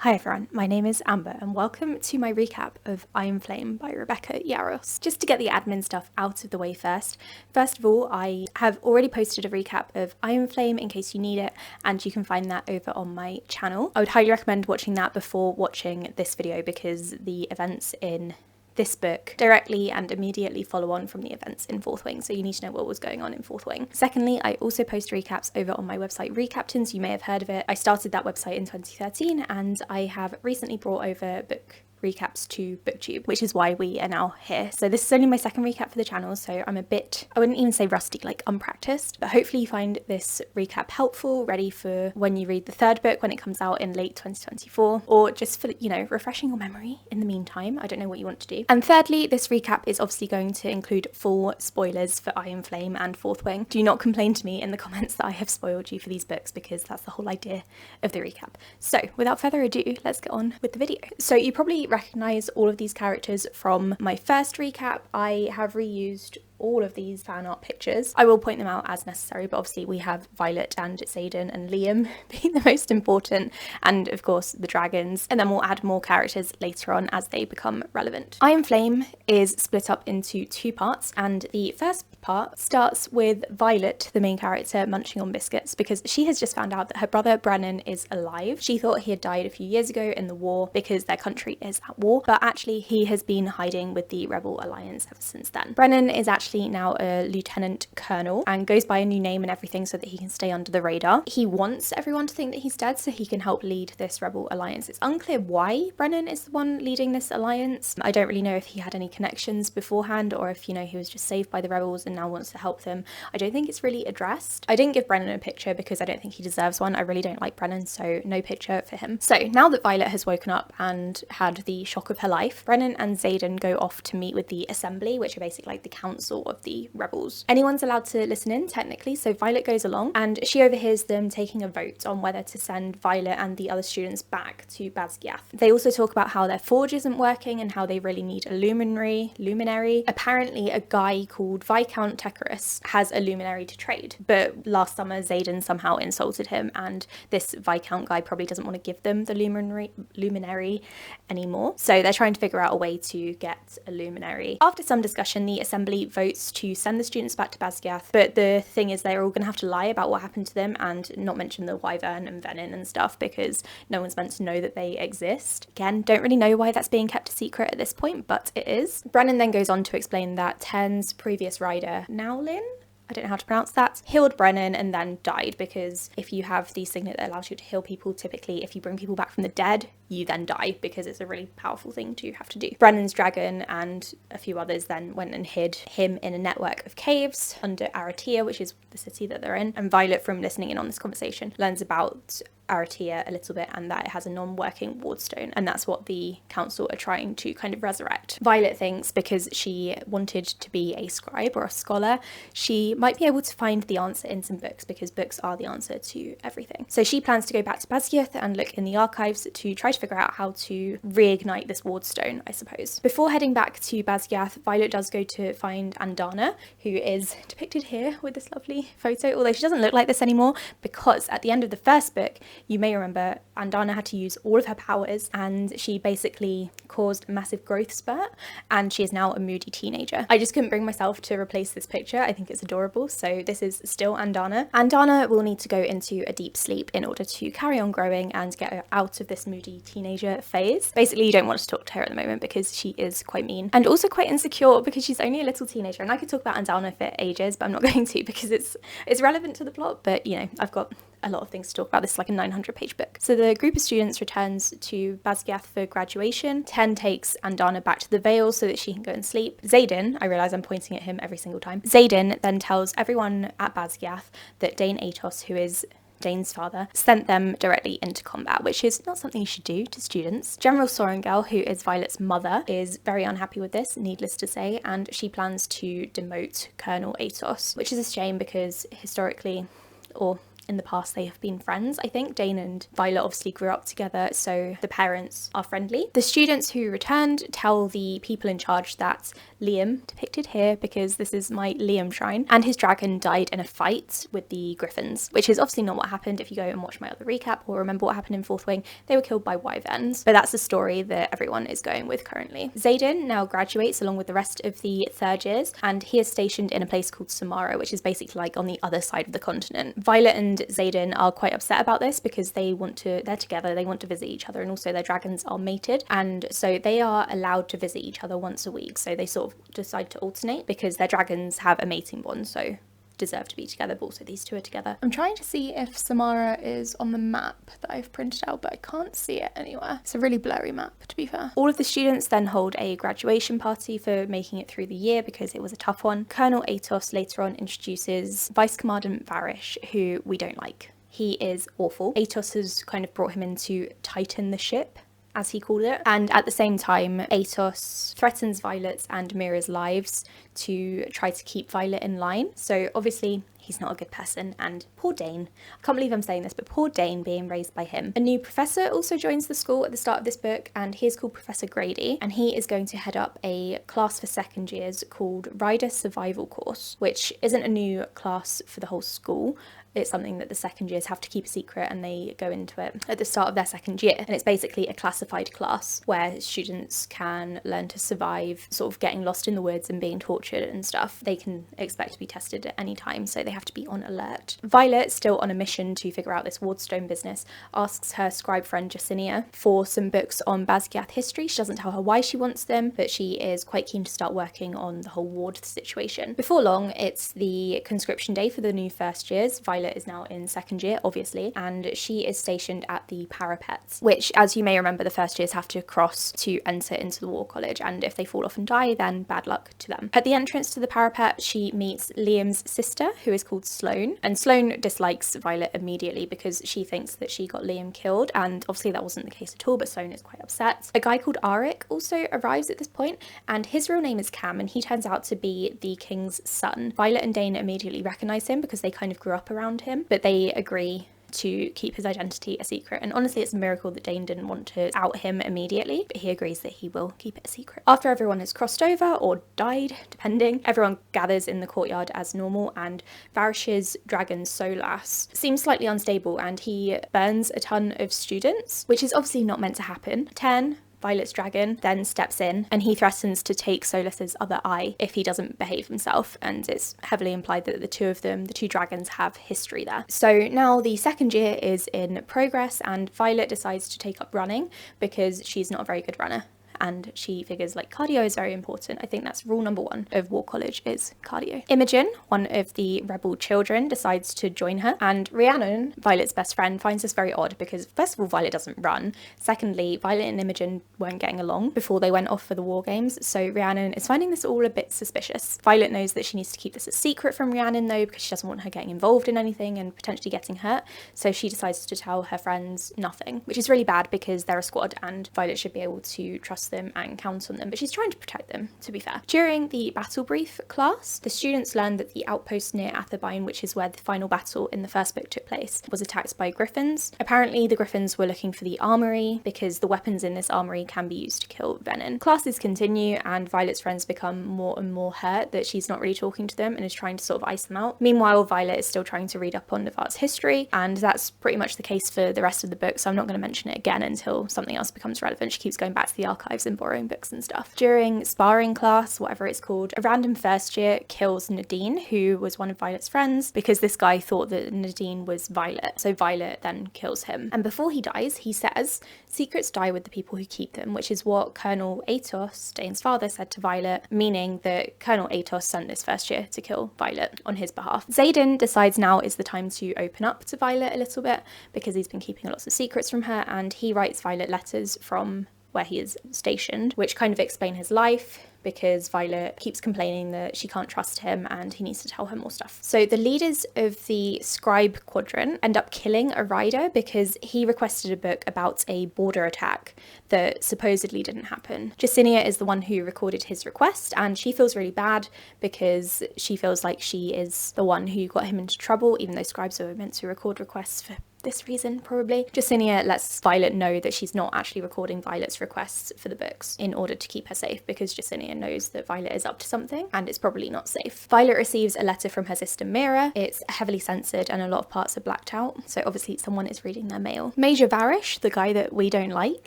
Hi everyone, my name is Amber and welcome to my recap of Iron Flame by Rebecca Yarros. Just to get the admin stuff out of the way first of all, I have already posted a recap of Iron Flame in case you need it, and you can find that over on my channel. I would highly recommend watching that before watching this video because the events in this book directly and immediately follow on from the events in Fourth Wing, so you need to know what was going on in Fourth Wing. Secondly, I also post recaps over on my website Recaptains. You may have heard of it. I started that website in 2013 and I have recently brought over book recaps to Booktube, which is why we are now here. So this is only my second recap for the channel, so I'm a bit, I wouldn't even say rusty, like unpracticed, but hopefully you find this recap helpful, ready for when you read the third book when it comes out in late 2024, or just for, you know, refreshing your memory in the meantime. I don't know what you want to do. And thirdly, this recap is obviously going to include full spoilers for Iron Flame and Fourth Wing. Do not complain to me in the comments that I have spoiled you for these books, because that's the whole idea of the recap. So without further ado, let's get on with the video. So you probably recognize all of these characters from my first recap. I have reused all of these fan art pictures. I will point them out as necessary, but obviously we have Violet and Xaden and Liam being the most important, and of course the dragons, and then we'll add more characters later on as they become relevant. Iron Flame is split up into two parts, and the first part starts with Violet, the main character, munching on biscuits because she has just found out that her brother Brennan is alive. She thought he had died a few years ago in the war because their country is at war, but actually he has been hiding with the Rebel Alliance ever since then. Brennan is actually now a lieutenant colonel and goes by a new name and everything so that he can stay under the radar. He wants everyone to think that he's dead so he can help lead this Rebel Alliance. It's unclear why Brennan is the one leading this alliance. I don't really know if he had any connections beforehand or if, you know, he was just saved by the rebels and now wants to help them. I don't think it's really addressed. I didn't give Brennan a picture because I don't think he deserves one. I really don't like Brennan, so no picture for him. So now that Violet has woken up and had the shock of her life, Brennan and Xaden go off to meet with the Assembly, which are basically like the council of the rebels. Anyone's allowed to listen in technically, so Violet goes along and she overhears them taking a vote on whether to send Violet and the other students back to Basgiath. They also talk about how their forge isn't working and how they really need a luminary. Apparently a guy called Viscount Tecarus has a luminary to trade, but last summer Xaden somehow insulted him and this Viscount guy probably doesn't want to give them the luminary anymore, so they're trying to figure out a way to get a luminary. After some discussion, the Assembly votes to send the students back to Basgiath, but the thing is they're all going to have to lie about what happened to them and not mention the wyvern and venin and stuff because no one's meant to know that they exist. Again, don't really know why that's being kept a secret at this point, but it is. Brennan then goes on to explain that Ten's previous rider, Nowlin, I don't know how to pronounce that, healed Brennan and then died, because if you have the signet that allows you to heal people, typically if you bring people back from the dead, you then die because it's a really powerful thing to have to do. Brennan's dragon and a few others then went and hid him in a network of caves under Aretia, which is the city that they're in. And Violet, from listening in on this conversation, learns about Aretia a little bit and that it has a non-working wardstone, and that's what the council are trying to kind of resurrect. Violet thinks because she wanted to be a scribe or a scholar, she might be able to find the answer in some books because books are the answer to everything. So she plans to go back to Basgiath and look in the archives to try to figure out how to reignite this wardstone, I suppose. Before heading back to Basgiath, Violet does go to find Andana, who is depicted here with this lovely photo, although she doesn't look like this anymore because at the end of the first book, you may remember Andana had to use all of her powers and she basically caused a massive growth spurt and she is now a moody teenager. I just couldn't bring myself to replace this picture. I think it's adorable. So this is still Andana. Andana will need to go into a deep sleep in order to carry on growing and get her out of this moody teenager phase. Basically, you don't want to talk to her at the moment because she is quite mean and also quite insecure because she's only a little teenager. And I could talk about Andana for ages, but I'm not going to because it's relevant to the plot. But you know, I've got a lot of things to talk about. This is like a 900-page book. So the group of students returns to Basgiath for graduation. Ten takes Andana back to the Vale so that she can go and sleep. Xaden, I realise I'm pointing at him every single time. Xaden then tells everyone at Basgiath that Dane Atos, who is Dane's father, sent them directly into combat, which is not something you should do to students. General Sorengel, who is Violet's mother, is very unhappy with this, needless to say, and she plans to demote Colonel Atos, which is a shame because historically, or in the past they have been friends. I think Dane and Violet obviously grew up together, so the parents are friendly. The students who returned tell the people in charge that Liam, depicted here because this is my Liam shrine, and his dragon died in a fight with the griffins, which is obviously not what happened. If you go and watch my other recap or remember what happened in Fourth Wing, they were killed by wyverns, but that's the story that everyone is going with currently. Xaden now graduates along with the rest of the third years, and he is stationed in a place called Samara, which is basically like on the other side of the continent. Violet and Xaden are quite upset about this because they're together, they want to visit each other, and also their dragons are mated, and so they are allowed to visit each other once a week. So they sort of decide to alternate because their dragons have a mating bond, so deserve to be together, but also these two are together. I'm trying to see if Samara is on the map that I've printed out, but I can't see it anywhere. It's a really blurry map, to be fair. All of the students then hold a graduation party for making it through the year because it was a tough one. Colonel Atos later on introduces Vice Commandant Varish, who we don't like. He is awful. Atos has kind of brought him in to tighten the ship, as he called it, and at the same time Atos threatens Violet's and Mira's lives to try to keep Violet in line. So obviously he's not a good person, and poor Dane, I can't believe I'm saying this, but poor Dane being raised by him. A new professor also joins the school at the start of this book, and he is called Professor Grady, and he is going to head up a class for second years called Rider Survival Course, which isn't a new class for the whole school. It's something that the second years have to keep a secret, and they go into it at the start of their second year. And it's basically a classified class where students can learn to survive sort of getting lost in the woods and being tortured and stuff. They can expect to be tested at any time, so they have to be on alert. Violet, still on a mission to figure out this Wardstone business, asks her scribe friend Jacinia for some books on Basgiath history. She doesn't tell her why she wants them, but she is quite keen to start working on the whole ward situation. Before long, it's the conscription day for the new first years. Violet is now in second year, obviously, and she is stationed at the parapets, which, as you may remember, the first years have to cross to enter into the War College, and if they fall off and die, then bad luck to them. At the entrance to the parapet, she meets Liam's sister, who is called Sloane, and Sloane dislikes Violet immediately because she thinks that she got Liam killed, and obviously that wasn't the case at all, but Sloane is quite upset. A guy called Arik also arrives at this point, and his real name is Cam, and he turns out to be the king's son. Violet and Dane immediately recognise him because they kind of grew up around him, but they agree to keep his identity a secret. And honestly, it's a miracle that Dane didn't want to out him immediately, but he agrees that he will keep it a secret. After everyone has crossed over or died, depending, everyone gathers in the courtyard as normal, and Varish's dragon Solas seems slightly unstable and he burns a ton of students, which is obviously not meant to happen. 10, Violet's dragon, then steps in and he threatens to take Solas's other eye if he doesn't behave himself, and it's heavily implied that the two dragons have history there. So now the second year is in progress, and Violet decides to take up running because she's not a very good runner, and she figures like cardio is very important. I think that's rule number 1 of War College is cardio. Imogen, one of the rebel children, decides to join her, and Rhiannon, Violet's best friend, finds this very odd because first of all, Violet doesn't run. Secondly, Violet and Imogen weren't getting along before they went off for the war games, so Rhiannon is finding this all a bit suspicious. Violet knows that she needs to keep this a secret from Rhiannon though, because she doesn't want her getting involved in anything and potentially getting hurt, so she decides to tell her friends nothing, which is really bad because they're a squad and Violet should be able to trust them and count on them, but she's trying to protect them, to be fair. During the battle brief class, the students learned that the outpost near Atherbyne, which is where the final battle in the first book took place, was attacked by griffins. Apparently the griffins were looking for the armory because the weapons in this armory can be used to kill venom. Classes continue and Violet's friends become more and more hurt that she's not really talking to them and is trying to sort of ice them out. Meanwhile, Violet is still trying to read up on Navarre's history, and that's pretty much the case for the rest of the book, so I'm not going to mention it again until something else becomes relevant. She keeps going back to the archives and borrowing books and stuff. During sparring class, whatever it's called, a random first year kills Nadine, who was one of Violet's friends, because this guy thought that Nadine was Violet, so Violet then kills him. And before he dies, he says, "Secrets die with the people who keep them," which is what Colonel Atos, Dane's father, said to Violet, meaning that Colonel Atos sent this first year to kill Violet on his behalf. Xaden decides now is the time to open up to Violet a little bit because he's been keeping lots of secrets from her, and he writes Violet letters from where he is stationed, which kind of explain his life, because Violet keeps complaining that she can't trust him and he needs to tell her more stuff. So the leaders of the Scribe Quadrant end up killing a rider because he requested a book about a border attack that supposedly didn't happen. Jacinia is the one who recorded his request, and she feels really bad because she feels like she is the one who got him into trouble, even though scribes are meant to record requests for this reason, probably. Jacinia lets Violet know that she's not actually recording Violet's requests for the books in order to keep her safe, because Jacinia knows that Violet is up to something and it's probably not safe. Violet receives a letter from her sister Mira. It's heavily censored and a lot of parts are blacked out, so obviously someone is reading their mail. Major Varish, the guy that we don't like,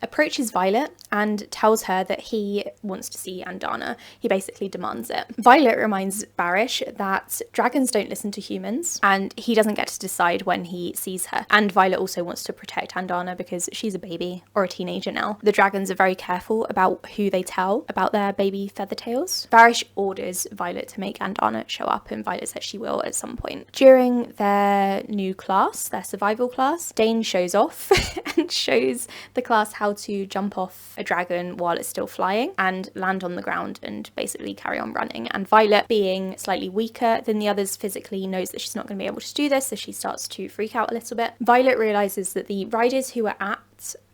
approaches Violet and tells her that he wants to see Andana. He basically demands it. Violet reminds Varish that dragons don't listen to humans and he doesn't get to decide when he sees her. And Violet also wants to protect Andana because she's a baby or a teenager now. The dragons are very careful about who they tell about their baby feathertails. Varish orders Violet to make Andana show up, and Violet says she will at some point. During their new class, their survival class, Dane shows off and shows the class how to jump off a dragon while it's still flying and land on the ground and basically carry on running. And Violet, being slightly weaker than the others physically, knows that she's not going to be able to do this, so she starts to freak out a little bit. Violet realizes that the riders who are at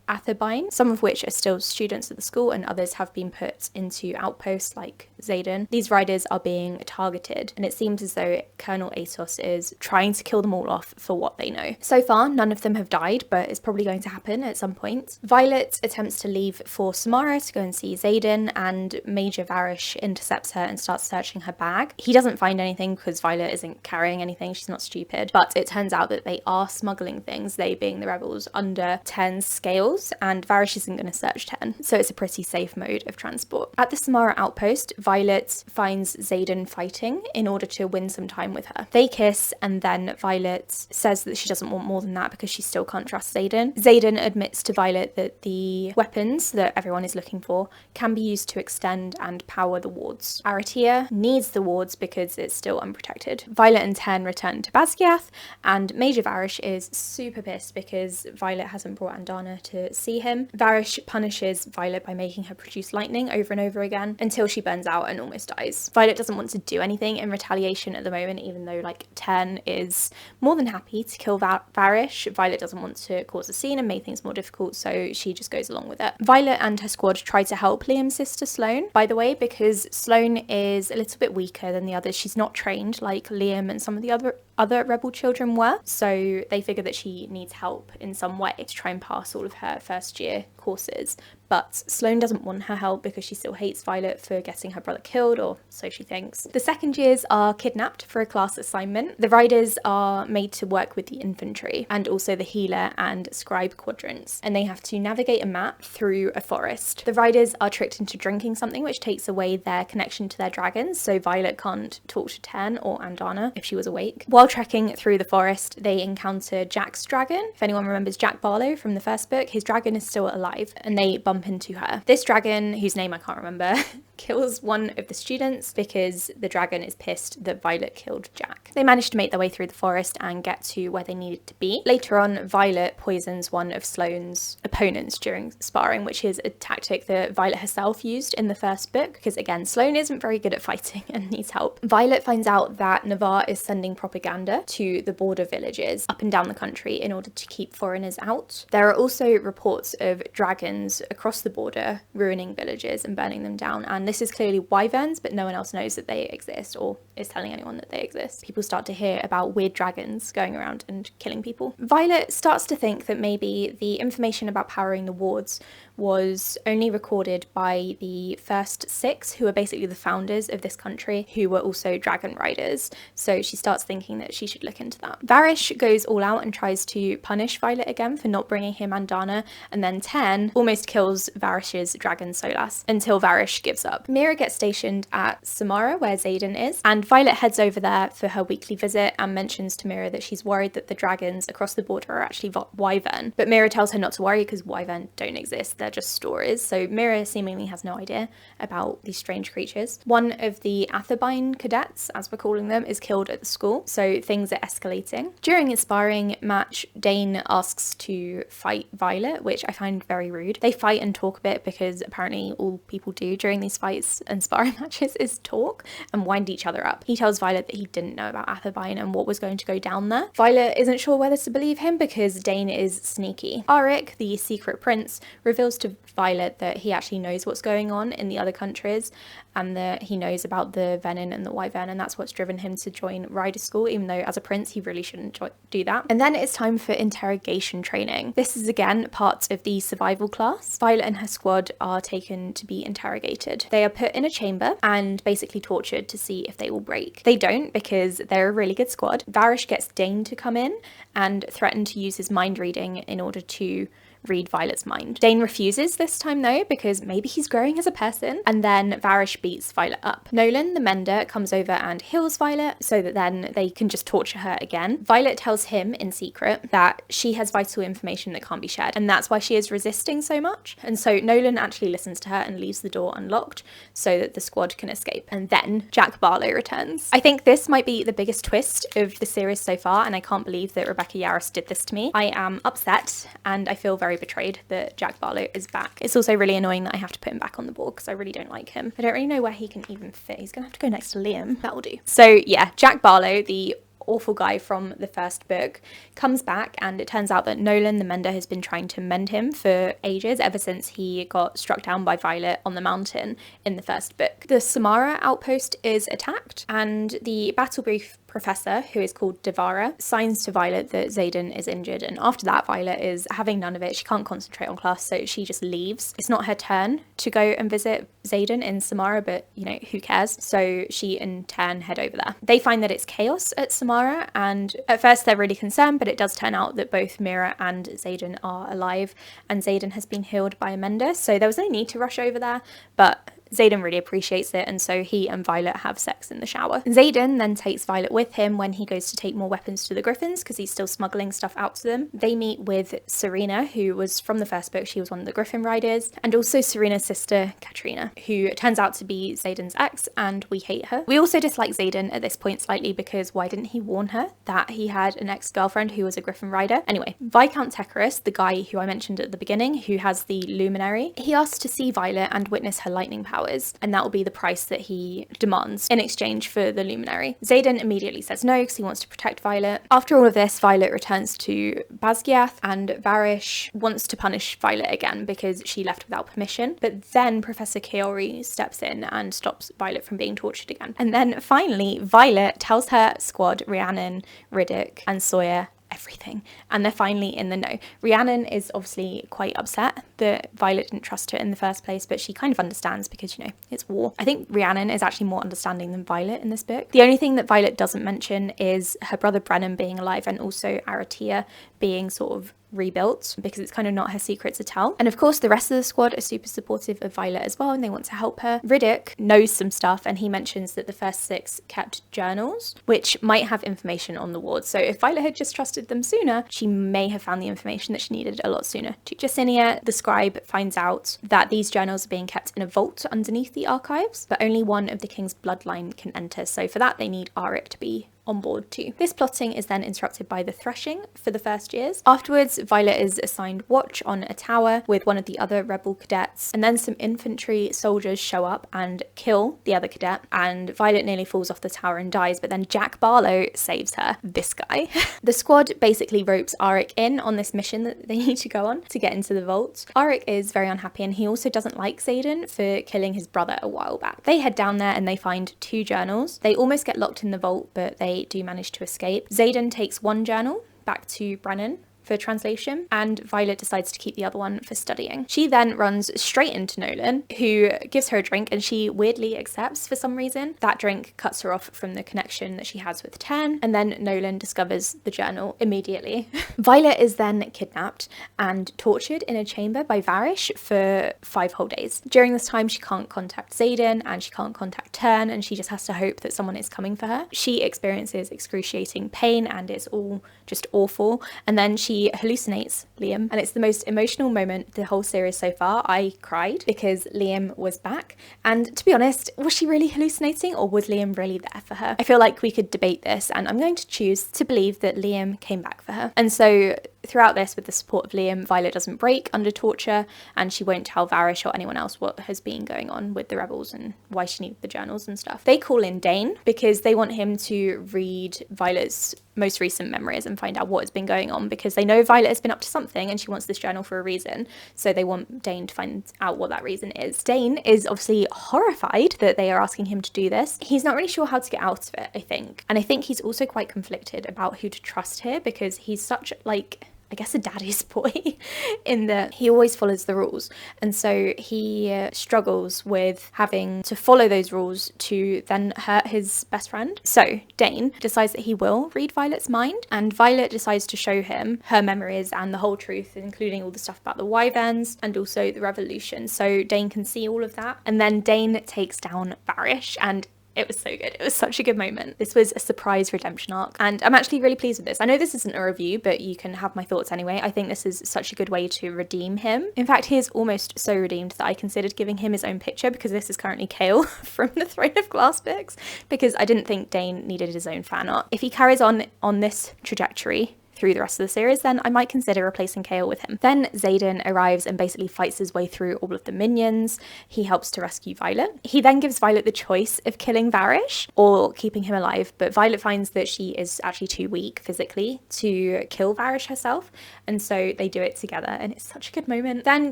Atherbyne, some of which are still students at the school and others have been put into outposts like Xaden. These riders are being targeted, and it seems as though Colonel Atos is trying to kill them all off for what they know. So far, none of them have died, but it's probably going to happen at some point. Violet attempts to leave for Samara to go and see Xaden, and Major Varish intercepts her and starts searching her bag. He doesn't find anything because Violet isn't carrying anything, she's not stupid, but it turns out that they are smuggling things, they being the rebels, under 10 scales, and Varish isn't going to search 10, so it's a pretty safe mode of transport. At the Samara outpost, Violet finds Xaden fighting in order to win some time with her. They kiss, and then Violet says that she doesn't want more than that because she still can't trust Xaden. Xaden admits to Violet that the weapons that everyone is looking for can be used to extend and power the wards. Aretia needs the wards because it's still unprotected. Violet and Ten return to Basgiath, and Major Varish is super pissed because Violet hasn't brought Andana to see him. Varish punishes Violet by making her produce lightning over and over again until she burns out and almost dies. Violet doesn't want to do anything in retaliation at the moment, even though like Ten is more than happy to kill Varish. Violet doesn't want to cause a scene and make things more difficult, so she just goes along with it. Violet and her squad try to help Liam's sister Sloane, by the way, because Sloane is a little bit weaker than the others. She's not trained like Liam and some of the other rebel children were, so they figure that she needs help in some way to try and pass all of her first year courses. But Sloane doesn't want her help because she still hates Violet for getting her brother killed, or so she thinks. The second years are kidnapped for a class assignment. The riders are made to work with the infantry and also the healer and scribe quadrants, and they have to navigate a map through a forest. The riders are tricked into drinking something which takes away their connection to their dragons, so Violet can't talk to Ten or Andana if she was awake. While trekking through the forest, they encounter Jack's dragon. If anyone remembers Jack Barlow from the first book, his dragon is still alive, and they bump into her. This dragon, whose name I can't remember, kills one of the students because the dragon is pissed that Violet killed Jack. They manage to make their way through the forest and get to where they needed to be. Later on, Violet poisons one of Sloane's opponents during sparring, which is a tactic that Violet herself used in the first book, because again, Sloane isn't very good at fighting and needs help. Violet finds out that Navarre is sending propaganda to the border villages up and down the country in order to keep foreigners out. There are also reports of dragons across the border ruining villages and burning them down, and this is clearly wyverns, but no one else knows that they exist or is telling anyone that they exist. People start to hear about weird dragons going around and killing people. Violet starts to think that maybe the information about powering the wards was only recorded by the first 6, who are basically the founders of this country, who were also dragon riders. So she starts thinking that she should look into that. Varish goes all out and tries to punish Violet again for not bringing him Andana, and then Ten almost kills Varish's dragon Solas until Varish gives up. Mira gets stationed at Samara, where Xaden is, and Violet heads over there for her weekly visit and mentions to Mira that she's worried that the dragons across the border are actually wyvern. But Mira tells her not to worry because wyvern don't exist, they're just stories. So Mira seemingly has no idea about these strange creatures. One of the Atherbine cadets, as we're calling them, is killed at the school, so things are escalating. During a sparring match, Dane asks to fight Violet, which I find very rude. They fight and talk a bit because apparently all people do during these fights and sparring matches is talk and wind each other up. He tells Violet that he didn't know about Atherbine and what was going to go down there. Violet isn't sure whether to believe him because Dane is sneaky. Arik, the secret prince, reveals to Violet that he actually knows what's going on in the other countries and that he knows about the Venin and the Wyvern, and that's what's driven him to join rider school, even though as a prince he really shouldn't do that. And then it's time for interrogation training. This is again part of the survival class. Violet and her squad are taken to be interrogated. They are put in a chamber and basically tortured to see if they will break. They don't because they're a really good squad. Varish gets Dane to come in and threaten to use his mind reading in order to read Violet's mind. Dane refuses this time though because maybe he's growing as a person, and then Varish beats Violet up. Nolan, the mender, comes over and heals Violet so that then they can just torture her again. Violet tells him in secret that she has vital information that can't be shared, and that's why she is resisting so much. And so Nolan actually listens to her and leaves the door unlocked so that the squad can escape. And then Jack Barlow returns. I think this might be the biggest twist of the series so far, and I can't believe that Rebecca Yarros did this to me. I am upset and I feel very betrayed that Jack Barlow is back. It's also really annoying that I have to put him back on the board because I really don't like him. I don't really know where he can even fit. He's gonna have to go next to Liam. That will do. So yeah, Jack Barlow, the awful guy from the first book, comes back, and it turns out that Nolan, the mender, has been trying to mend him for ages, ever since he got struck down by Violet on the mountain in the first book. The Samara outpost is attacked, and the battle brief professor, who is called Devara, signs to Violet that Xaden is injured, and after that Violet is having none of it. She can't concentrate on class, so she just leaves. It's not her turn to go and visit Xaden in Samara, but you know, who cares? So she in turn head over there. They find that it's chaos at Samara, and at first they're really concerned, but it does turn out that both Mira and Xaden are alive, and Xaden has been healed by a mender, so there was no need to rush over there, but Xaden really appreciates it, and so he and Violet have sex in the shower. Xaden then takes Violet with him when he goes to take more weapons to the Griffins because he's still smuggling stuff out to them. They meet with Serena, who was from the first book. She was one of the Griffin riders, and also Serena's sister, Katrina, who turns out to be Xaden's ex, and we hate her. We also dislike Xaden at this point slightly because why didn't he warn her that he had an ex-girlfriend who was a Griffin rider? Anyway, Viscount Tecarus, the guy who I mentioned at the beginning, who has the Luminary, he asks to see Violet and witness her lightning power, and that will be the price that he demands in exchange for the Luminary. Xaden immediately says no because he wants to protect Violet. After all of this, Violet returns to Basgiath, and Varish wants to punish Violet again because she left without permission, but then Professor Kaori steps in and stops Violet from being tortured again. And then finally, Violet tells her squad, Rhiannon, Riddick, and Sawyer, everything, and they're finally in the know. Rhiannon is obviously quite upset that Violet didn't trust her in the first place, but she kind of understands because, you know, it's war. I think Rhiannon is actually more understanding than Violet in this book. The only thing that Violet doesn't mention is her brother Brennan being alive, and also Aretia being sort of rebuilt, because it's kind of not her secret to tell. And of course the rest of the squad are super supportive of Violet as well, and they want to help her. Riddick knows some stuff, and he mentions that the first 6 kept journals which might have information on the wards, so if Violet had just trusted them sooner, she may have found the information that she needed a lot sooner too. Jacinia, the scribe, finds out that these journals are being kept in a vault underneath the archives, but only one of the king's bloodline can enter, so for that they need Arik to be on board too. This plotting is then interrupted by the threshing for the first years. Afterwards, Violet is assigned watch on a tower with one of the other rebel cadets, and then some infantry soldiers show up and kill the other cadet, and Violet nearly falls off the tower and dies, but then Jack Barlow saves her. This guy. The squad basically ropes Arik in on this mission that they need to go on to get into the vault. Arik is very unhappy, and he also doesn't like Xaden for killing his brother a while back. They head down there and they find 2 journals. They almost get locked in the vault, but they do manage to escape. Xaden takes one journal back to Brennan, for translation, and Violet decides to keep the other one for studying. She then runs straight into Nolan, who gives her a drink, and she weirdly accepts for some reason. That drink cuts her off from the connection that she has with Ten, and then Nolan discovers the journal immediately. Violet is then kidnapped and tortured in a chamber by Varish for 5 whole days. During this time, she can't contact Xaden and she can't contact Ten, and she just has to hope that someone is coming for her. She experiences excruciating pain and it's all just awful, and then she hallucinates Liam, and it's the most emotional moment the whole series so far. I cried because Liam was back, and to be honest, was she really hallucinating or was Liam really there for her? I feel like we could debate this, and I'm going to choose to believe that Liam came back for her. And so throughout this, with the support of Liam, Violet doesn't break under torture, and she won't tell Varish or anyone else what has been going on with the rebels and why she needed the journals and stuff. They call in Dane because they want him to read Violet's most recent memories and find out what has been going on, because they know Violet has been up to something and she wants this journal for a reason, so they want Dane to find out what that reason is. Dane is obviously horrified that they are asking him to do this. He's not really sure how to get out of it, I think, and I think he's also quite conflicted about who to trust here, because he's such like, I guess, a daddy's boy in that he always follows the rules, and so he struggles with having to follow those rules to then hurt his best friend. So Dane decides that he will read Violet's mind, and Violet decides to show him her memories and the whole truth, including all the stuff about the Wyverns and also the revolution, so Dane can see all of that. And then Dane takes down Varish, and it was so good. It was such a good moment. This was a surprise redemption arc, and I'm actually really pleased with this. I know this isn't a review, but you can have my thoughts anyway. I think this is such a good way to redeem him. In fact, he is almost so redeemed that I considered giving him his own picture, because this is currently Kale from the Throne of Glass books, because I didn't think Dane needed his own fan art. If he carries on this trajectory through the rest of the series, then I might consider replacing Kale with him. Then Xaden arrives and basically fights his way through all of the minions. He helps to rescue Violet. He then gives Violet the choice of killing Varish or keeping him alive, but Violet finds that she is actually too weak physically to kill Varish herself, and so they do it together, and it's such a good moment. Then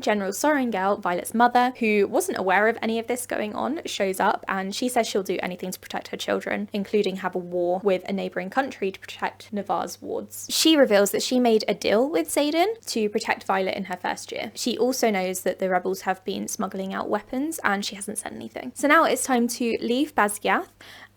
General Sorengel, Violet's mother, who wasn't aware of any of this going on, shows up, and she says she'll do anything to protect her children, including have a war with a neighbouring country to protect Navarre's wards. She reveals that she made a deal with Xaden to protect Violet in her first year. She also knows that the rebels have been smuggling out weapons, and she hasn't said anything. So now it's time to leave Basgiath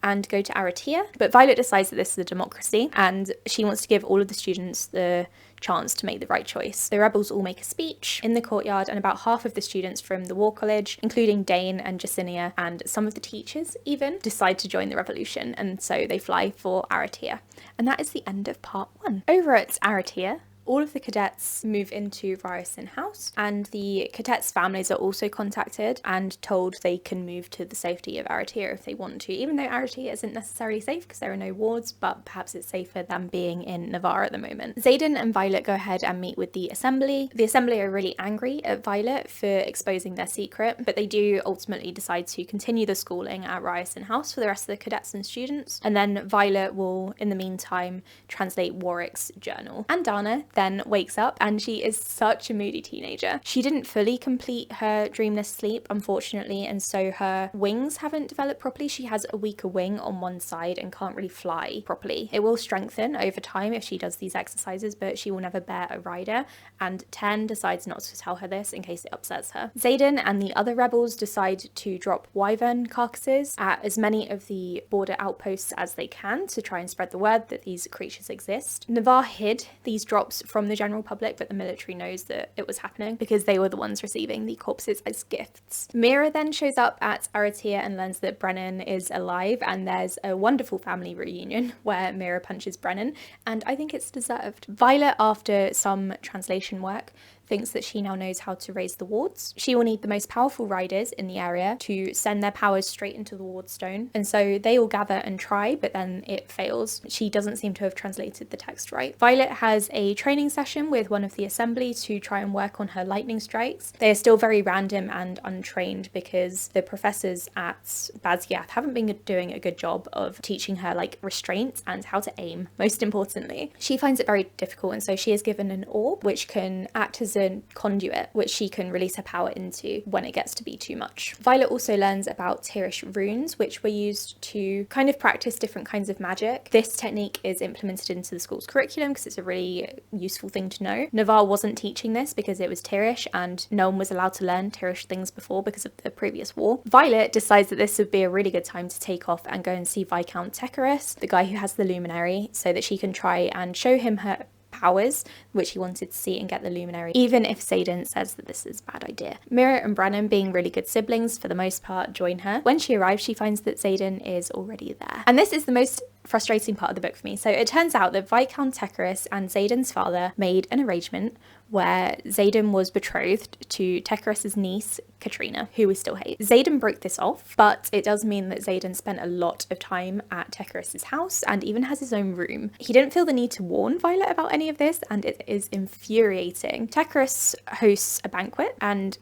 and go to Aretia, but Violet decides that this is a democracy and she wants to give all of the students the chance to make the right choice. The rebels all make a speech in the courtyard, and about half of the students from the War College, including Dane and Jacinia and some of the teachers even, decide to join the revolution, and so they fly for Aretia. And that is the end of part 1. Over at Aretia, all of the cadets move into Ryerson House, and the cadets' families are also contacted and told they can move to the safety of Aretia if they want to, even though Aretia isn't necessarily safe because there are no wards, but perhaps it's safer than being in Navarre at the moment. Xaden and Violet go ahead and meet with the Assembly. The Assembly are really angry at Violet for exposing their secret, but they do ultimately decide to continue the schooling at Ryerson House for the rest of the cadets and students, and then Violet will, in the meantime, translate Warwick's journal. And Dana then wakes up, and she is such a moody teenager. She didn't fully complete her dreamless sleep, unfortunately, and so her wings haven't developed properly. She has a weaker wing on one side and can't really fly properly. It will strengthen over time if she does these exercises, but she will never bear a rider, and Ten decides not to tell her this in case it upsets her. Xaden and the other rebels decide to drop wyvern carcasses at as many of the border outposts as they can to try and spread the word that these creatures exist. Navarre hid these drops from the general public, but the military knows that it was happening because they were the ones receiving the corpses as gifts. Mira then shows up at Aretia and learns that Brennan is alive, and there's a wonderful family reunion where Mira punches Brennan, and I think it's deserved. Violet, after some translation work, thinks that she now knows how to raise the wards. She will need the most powerful riders in the area to send their powers straight into the ward stone, and so they all gather and try, but then it fails. She doesn't seem to have translated the text right. Violet has a training session with one of the Assembly to try and work on her lightning strikes. They are still very random and untrained because the professors at Basgiath haven't been doing a good job of teaching her like restraint and how to aim, most importantly. She finds it very difficult, and so she is given an orb which can act as a a conduit which she can release her power into when it gets to be too much. Violet also learns about Tirish runes, which were used to kind of practice different kinds of magic. This technique is implemented into the school's curriculum because it's a really useful thing to know. Navarre wasn't teaching this because it was Tirish and no one was allowed to learn Tirish things before because of the previous war. Violet decides that this would be a really good time to take off and go and see Viscount Tecarus, the guy who has the Luminary, so that she can try and show him her powers, which he wanted to see and get the Luminary, even if Xaden says that this is a bad idea. Mira and Brennan, being really good siblings for the most part, join her. When she arrives, she finds that Xaden is already there. And this is the most frustrating part of the book for me. So it turns out that Viscount Tecarus and Xaden's father made an arrangement where Xaden was betrothed to Tecarus's niece, Katrina, who we still hate. Xaden broke this off, but it does mean that Xaden spent a lot of time at Tecarus's house and even has his own room. He didn't feel the need to warn Violet about any of this, and it is infuriating. Tecarus hosts a banquet, and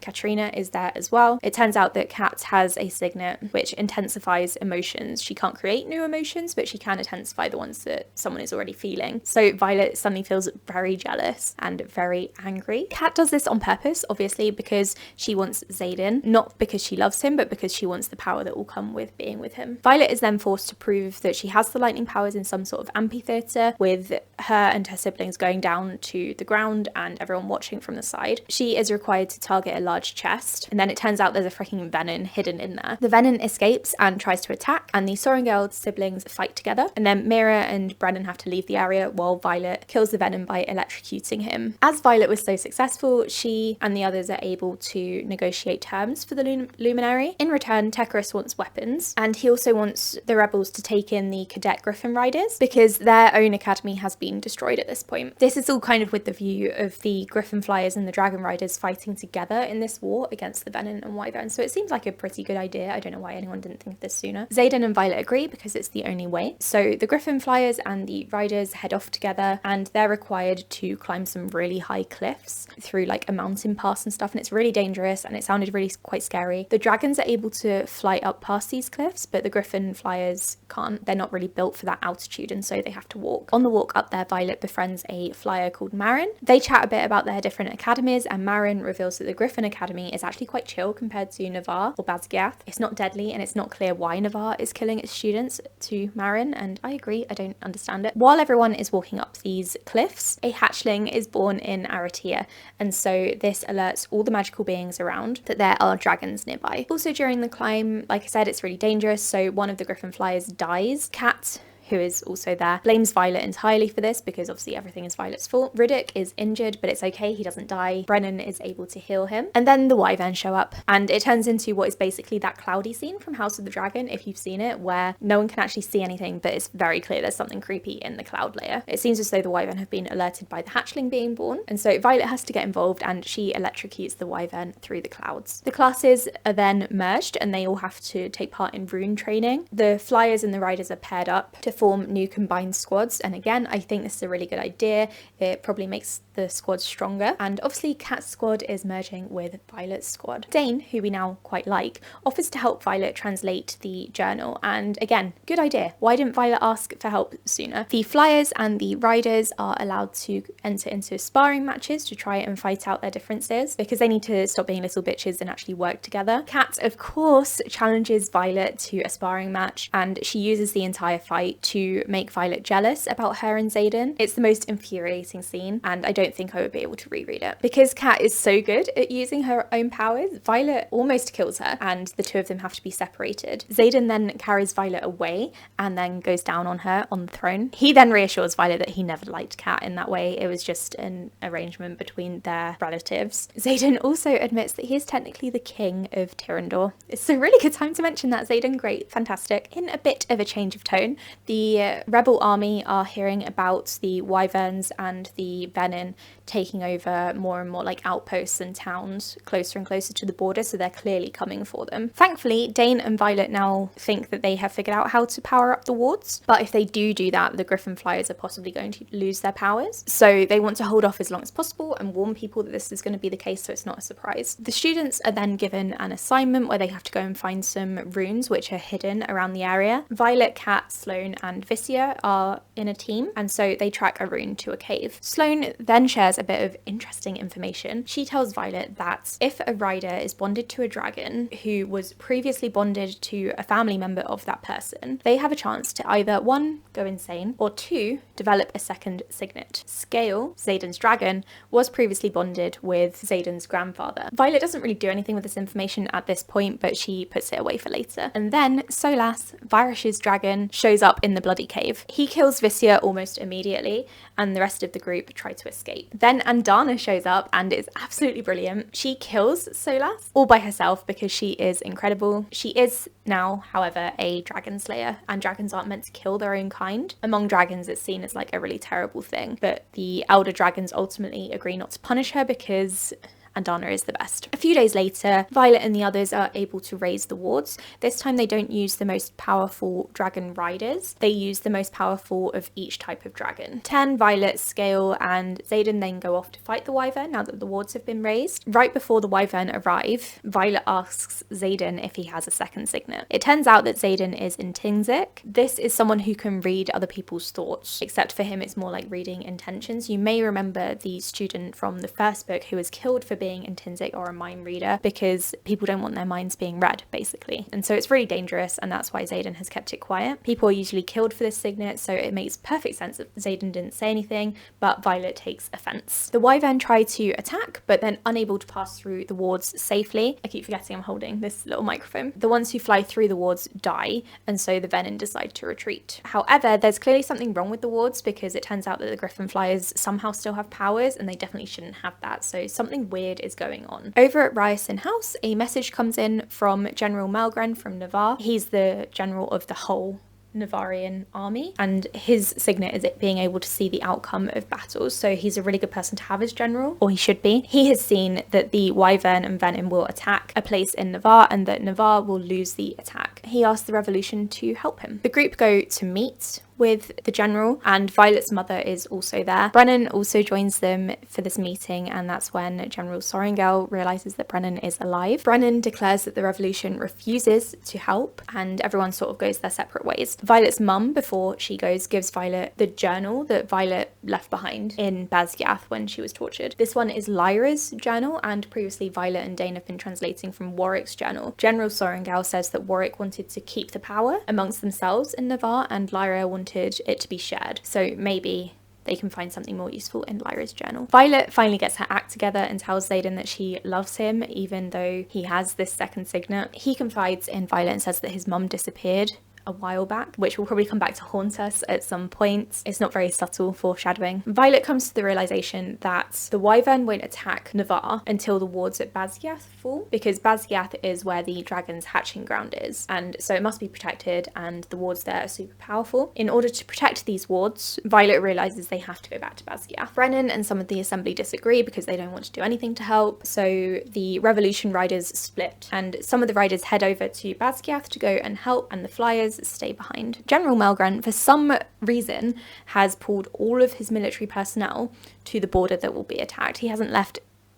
Katrina is there as well. It turns out that Kat has a signet which intensifies emotions. She can't create new emotions, but she can intensify the ones that someone is already feeling. So Violet suddenly feels very jealous and very angry. Kat does this on purpose, obviously, because she wants Xaden, not because she loves him, but because she wants the power that will come with being with him. Violet is then forced to prove that she has the lightning powers in some sort of amphitheatre, with her and her siblings going down to the ground and everyone watching from the side. She is required to target a large chest, and then it turns out there's a freaking venom hidden in there. The venom escapes and tries to attack, and the Sorrengail siblings fight together, and then Mira and Brennan have to leave the area while Violet kills the venom by electrocuting him. As Violet was so successful, she and the others are able to negotiate terms for the Luminary. In return, Tecarus wants weapons, and he also wants the rebels to take in the cadet Griffin Riders because their own academy has been destroyed at this point. This is all kind of with the view of the Griffin Flyers and the Dragon Riders fighting together in this war against the Venom and Wyvern, so it seems like a pretty good idea. I don't know why anyone didn't think of this sooner. Xaden and Violet agree because it's the only way. So the Griffin Flyers and the Riders head off together, and they're required to climb some really high cliffs through like a mountain pass and stuff, and it's really dangerous and it sounded really quite scary. The dragons are able to fly up past these cliffs, but the Griffin Flyers can't. They're not really built for that altitude, and so they have to walk. On the walk up there, Violet befriends a flyer called Marin. They chat a bit about their different academies, and Marin reveals that the Griffin Academy is actually quite chill compared to Navarre or Basgiath. It's not deadly, and it's not clear why Navarre is killing its students to Marin, and I agree, I don't understand it. While everyone is walking up these cliffs, a hatchling is born in Aretia, and so this alerts all the magical beings around that there are dragons nearby. Also during the climb, like I said, it's really dangerous, so one of the Griffin Flyers dies. Kat, who is also there, blames Violet entirely for this because obviously everything is Violet's fault. Riddick is injured, but it's okay, he doesn't die. Brennan is able to heal him. And then the Wyvern show up, and it turns into what is basically that cloudy scene from House of the Dragon, if you've seen it, where no one can actually see anything, but it's very clear there's something creepy in the cloud layer. It seems as though the Wyvern have been alerted by the hatchling being born, and so Violet has to get involved, and she electrocutes the Wyvern through the clouds. The classes are then merged, and they all have to take part in rune training. The Flyers and the Riders are paired up to form new combined squads, and again, I think this is a really good idea. It probably makes the squad stronger, and obviously Kat's squad is merging with Violet's squad. Dane, who we now quite like, offers to help Violet translate the journal, and again, good idea. Why didn't Violet ask for help sooner? The Flyers and the Riders are allowed to enter into sparring matches to try and fight out their differences because they need to stop being little bitches and actually work together. Kat, of course, challenges Violet to a sparring match, and she uses the entire fight to make Violet jealous about her and Xaden. It's the most infuriating scene, and I don't think I would be able to reread it. Because Kat is so good at using her own powers, Violet almost kills her, and the two of them have to be separated. Xaden then carries Violet away and then goes down on her on the throne. He then reassures Violet that he never liked Kat in that way. It was just an arrangement between their relatives. Xaden also admits that he is technically the king of Tyrrendor. It's a really good time to mention that, Xaden. Great, fantastic. In a bit of a change of tone, the rebel army are hearing about the Wyverns and the Venin taking over more and more like outposts and towns closer and closer to the border, so they're clearly coming for them. Thankfully, Dane and Violet now think that they have figured out how to power up the wards, but if they do that, the Griffin Flyers are possibly going to lose their powers, so they want to hold off as long as possible and warn people that this is going to be the case so it's not a surprise. The students are then given an assignment where they have to go and find some runes which are hidden around the area. Violet, Kat, Sloane and Vicia are in a team, and so they track a rune to a cave. Sloane then shares shares a bit of interesting information. She tells Violet that if a rider is bonded to a dragon who was previously bonded to a family member of that person, they have a chance to either 1, go insane, or 2, develop a second signet. Scale, Xaden's dragon, was previously bonded with Xaden's grandfather. Violet doesn't really do anything with this information at this point, but she puts it away for later. And then Solas, Varish's dragon, shows up in the bloody cave. He kills Viscia almost immediately, and the rest of the group try to escape. Then Andana shows up and is absolutely brilliant. She kills Solas all by herself because she is incredible. She is now, however, a dragon slayer, and dragons aren't meant to kill their own kind. Among dragons, it's seen as like a really terrible thing, but the elder dragons ultimately agree not to punish her because Andana is the best. A few days later, Violet and the others are able to raise the wards. This time they don't use the most powerful dragon riders, they use the most powerful of each type of dragon. 10, Violet, Scale and Xaden then go off to fight the wyvern now that the wards have been raised. Right before the wyvern arrive, Violet asks Xaden if he has a second signet. It turns out that Xaden is intrinsic. This is someone who can read other people's thoughts, except for him it's more like reading intentions. You may remember the student from the first book who was killed for being intrinsic or a mind reader because people don't want their minds being read, basically. And so it's really dangerous, and that's why Xaden has kept it quiet. People are usually killed for this signet, so it makes perfect sense that Xaden didn't say anything, but Violet takes offense. The wyvern try to attack, but then unable to pass through the wards safely. I keep forgetting I'm holding this little microphone. The ones who fly through the wards die, and so the venom decide to retreat. However, there's clearly something wrong with the wards because it turns out that the griffin flyers somehow still have powers, and they definitely shouldn't have that, so something weird is going on. Over at Ryerson House, a message comes in from General Malgren from Navarre. He's the general of the whole Navarian army, and his signet is it being able to see the outcome of battles, so he's a really good person to have as general, or he should be. He has seen that the wyvern and venom will attack a place in Navarre and that Navarre will lose the attack. He asks the revolution to help him. The group go to meet with the general, and Violet's mother is also there. Brennan also joins them for this meeting, and that's when General Sorengel realizes that Brennan is alive. Brennan declares that the revolution refuses to help, and everyone sort of goes their separate ways. Violet's mum, before she goes, gives Violet the journal that Violet left behind in Basgiath when she was tortured. This one is Lyra's journal, and previously Violet and Dane have been translating from Warwick's journal. General Sorengel says that Warwick wanted to keep the power amongst themselves in Navarre, and Lyra wanted it to be shared, so maybe they can find something more useful in Lyra's journal. Violet finally gets her act together and tells Xaden that she loves him even though he has this second signet. He confides in Violet and says that his mum disappeared a while back, which will probably come back to haunt us at some point. It's not very subtle foreshadowing. Violet comes to the realization that the wyvern won't attack Navarre until the wards at Basgiath fall, because Basgiath is where the dragon's hatching ground is, and so it must be protected, and the wards there are super powerful. In order to protect these wards, Violet realizes they have to go back to Basgiath. Brennan and some of the assembly disagree because they don't want to do anything to help, so the revolution riders split, and some of the riders head over to Basgiath to go and help, and the flyers stay behind. General Malgren, for some reason, has pulled all of his military personnel to the border that will be attacked. He hasn't left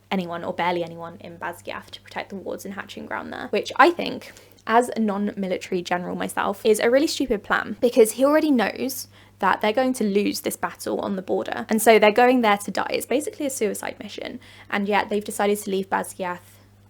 anyone, or barely anyone, in Basgiath to protect the wards and hatching ground there, which I think, as a non-military general myself, is a really stupid plan, because he already knows that they're going to lose this battle on the border, and so they're going there to die. It's basically a suicide mission, and yet they've decided to leave Basgiath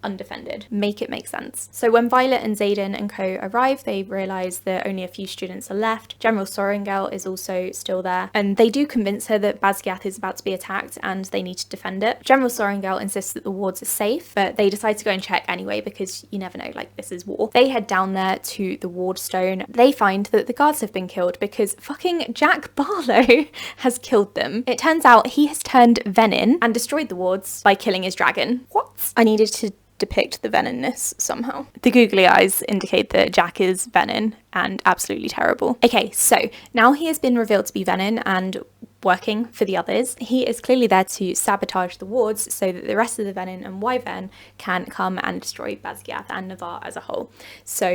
undefended. Make it make sense. So when Violet and Xaden and co arrive, they realise that only a few students are left. General Sorengel is also still there, and they do convince her that Basgiath is about to be attacked and they need to defend it. General Sorengel insists that the wards are safe, but they decide to go and check anyway because you never know, like, this is war. They head down there to the ward stone. They find that the guards have been killed because fucking Jack Barlow has killed them. It turns out he has turned venin and destroyed the wards by killing his dragon. What? I needed to depict the venonness somehow. The googly eyes indicate that Jack is venin and absolutely terrible. Okay, so now he has been revealed to be venin and working for the others. He is clearly there to sabotage the wards so that the rest of the venin and wyvern can come and destroy Basgiath and Navarre as a whole. So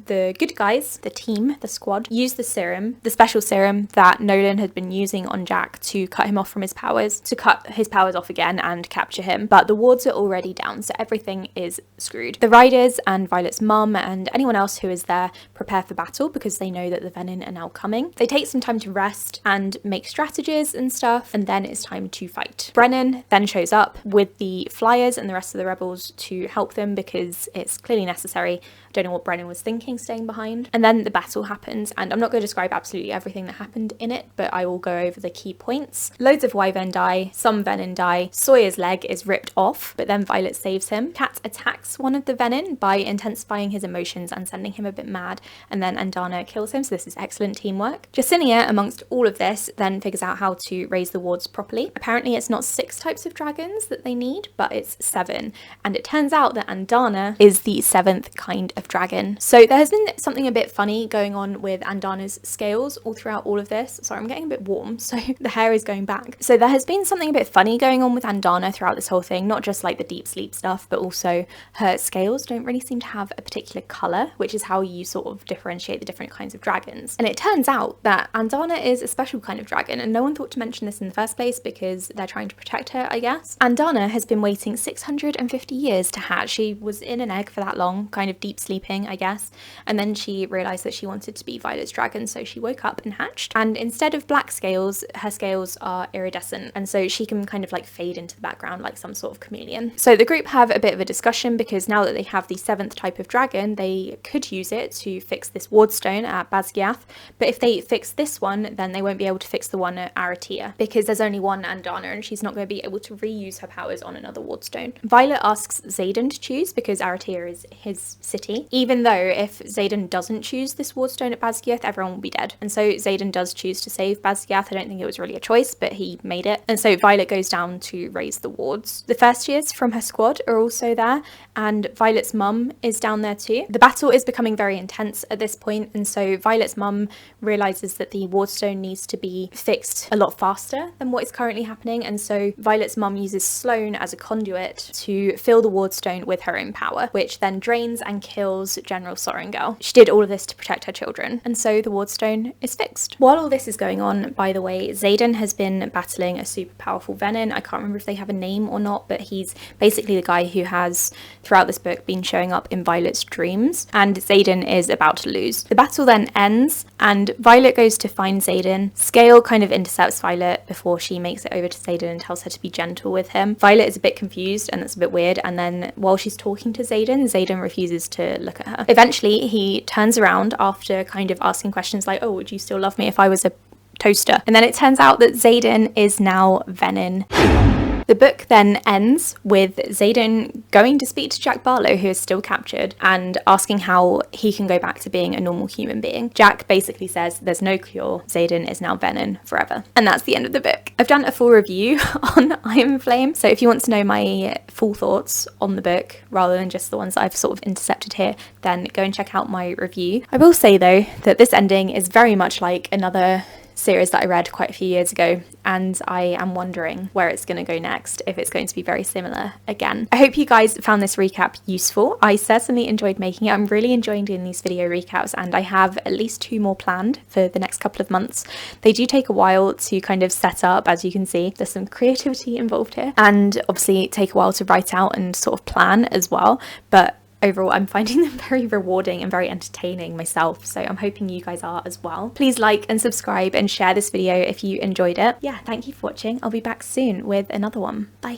the good guys, the team, the squad, use the serum, the special serum that Nolan had been using on Jack to cut him off from his powers, to cut his powers off again and capture him. But the wards are already down, so everything is screwed. The riders and Violet's mum and anyone else who is there prepare for battle because they know that the venin are now coming. They take some time to rest and make strategies speeches and stuff, and then it's time to fight. Brennan then shows up with the Flyers and the rest of the rebels to help them because it's clearly necessary. I don't know what Brennan was thinking staying behind. And then the battle happens, and I'm not going to describe absolutely everything that happened in it, but I will go over the key points. Loads of Wyvern die, some Venin die, Sawyer's leg is ripped off, but then Violet saves him. Cat attacks one of the Venin by intensifying his emotions and sending him a bit mad, and then Andana kills him, so this is excellent teamwork. Jacinia, amongst all of this, then figures out how to raise the wards properly. Apparently it's not 6 types of dragons that they need, but it's 7, and it turns out that Andana is the 7th kind of dragon. So there has been something a bit funny going on with Andana's scales all throughout all of this. Sorry, I'm getting a bit warm, so the hair is going back. So there has been something a bit funny going on with Andana throughout this whole thing, not just like the deep sleep stuff, but also her scales don't really seem to have a particular colour, which is how you sort of differentiate the different kinds of dragons. And it turns out that Andana is a special kind of dragon, and no one thought to mention this in the first place because they're trying to protect her, I guess. Andana has been waiting 650 years to hatch. She was in an egg for that long, kind of deep sleeping, I guess, and then she realised that she wanted to be Violet's dragon, so she woke up and hatched. And instead of black scales, her scales are iridescent, and so she can kind of like fade into the background like some sort of chameleon. So the group have a bit of a discussion because now that they have the 7th type of dragon, they could use it to fix this wardstone at Basgiath, but if they fix this one, then they won't be able to fix the one at Aretia because there's only one Andana and she's not going to be able to reuse her powers on another wardstone. Violet asks Xaden to choose because Aretia is his city, even though if Xaden doesn't choose this wardstone at Basgiath, everyone will be dead. And so Xaden does choose to save Basgiath. I don't think it was really a choice, but he made it. And so Violet goes down to raise the wards. The first years from her squad are also there, and Violet's mum is down there too. The battle is becoming very intense at this point, and so Violet's mum realizes that the wardstone needs to be fixed a lot faster than what is currently happening, and so Violet's mum uses Sloane as a conduit to fill the wardstone with her own power, which then drains and kills General Sorrengal. She did all of this to protect her children, and so the wardstone is fixed. While all this is going on, by the way, Xaden has been battling a super powerful Venin. I can't remember if they have a name or not, but he's basically the guy who has, throughout this book, been showing up in Violet's dreams, and Xaden is about to lose. The battle then ends, and Violet goes to find Xaden. Scale kind of intercepts Violet before she makes it over to Xaden and tells her to be gentle with him. Violet is a bit confused, and that's a bit weird, and then while she's talking to Xaden, Xaden refuses to look at her. Eventually, he turns around after kind of asking questions like, oh, would you still love me if I was a toaster? And then it turns out that Xaden is now Venin. The book then ends with Xaden going to speak to Jack Barlow, who is still captured, and asking how he can go back to being a normal human being. Jack basically says there's no cure, Xaden is now Venin forever. And that's the end of the book. I've done a full review on Iron Flame, so if you want to know my full thoughts on the book, rather than just the ones that I've sort of intercepted here, then go and check out my review. I will say though, that this ending is very much like another series that I read quite a few years ago, and I am wondering where it's going to go next, if it's going to be very similar again. I hope you guys found this recap useful. I certainly enjoyed making it. I'm really enjoying doing these video recaps, and I have at least 2 more planned for the next couple of months. They do take a while to kind of set up, as you can see. There's some creativity involved here, and obviously take a while to write out and sort of plan as well, but overall, I'm finding them very rewarding and very entertaining myself, so I'm hoping you guys are as well. Please like and subscribe and share this video if you enjoyed it. Yeah, thank you for watching. I'll be back soon with another one. Bye.